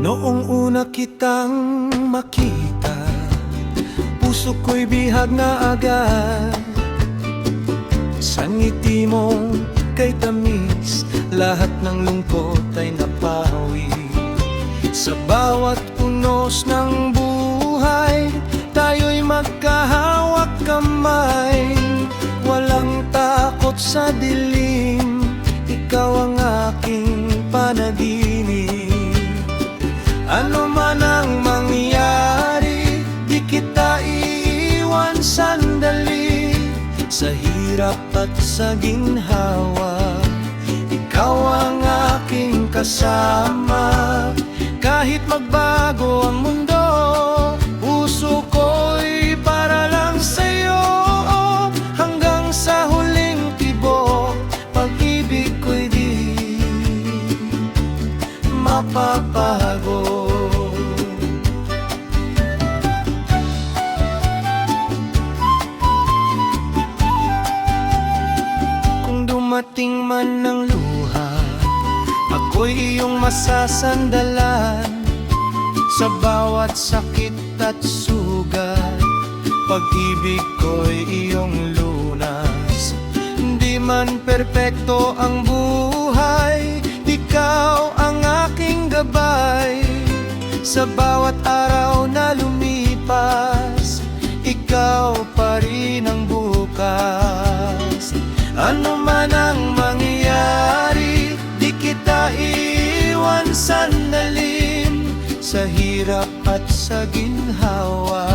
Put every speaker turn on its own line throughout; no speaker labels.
Noong una kitang makita, puso ko'y bihag na agad. Sa ngiti mong kay tamis, lahat ng lungkot ay napawi. Sa bawat unos ng buhay, tayo'y magkahawak kamay. Walang takot sa dilim, ikaw ang aking panaginip. Ano man ang mangyari, di kita iiwan sandali. Sa hirap at sa ginhawa, ikaw ang aking kasama. Kahit magbago ang mundo, puso ko'y para lang sa'yo. Hanggang sa huling tibok, pag-ibig ko'y di mapapago. Kung dumating man ng luha, ako'y iyong masasandalan. Sa bawat sakit at sugat, pag-ibig ko'y iyong lunas. Hindi man perpekto ang buhay, ikaw ang aking gabay. Sa bawat araw na lumipas, ikaw pa rin ang bukas. Ano man ang mangyari, di kita iiwan sandalim. Sa hirap at sa ginhawa,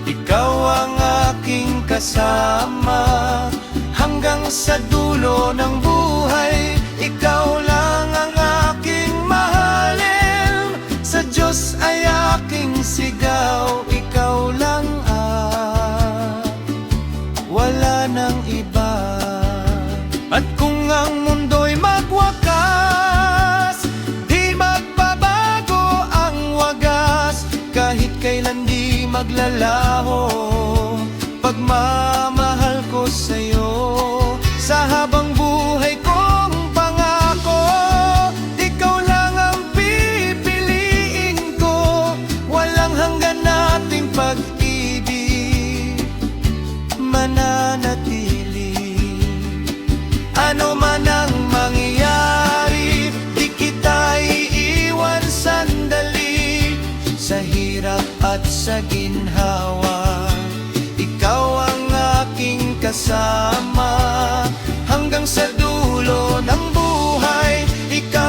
ikaw ang aking kasama. Hanggang sa dulo ng buhay, ikaw lang ang aking mahalin. Sa Diyos ay aking sigaw, ikaw lang wala nang iba. At kung ang mundo'y magwakas, di magbabago ang wagas. Kahit kailan di maglalaho pagmamahal ko sa'yo. Sa habang buhay kong pangako, ikaw lang ang pipiliin ko. Walang hanggan nating pag-ibig mananatili. Ano man ang mangyari, di kita iiwan sandali. Sa hirap at sa ginhawa, ikaw ang aking kasama. Hanggang sa dulo ng buhay, ikaw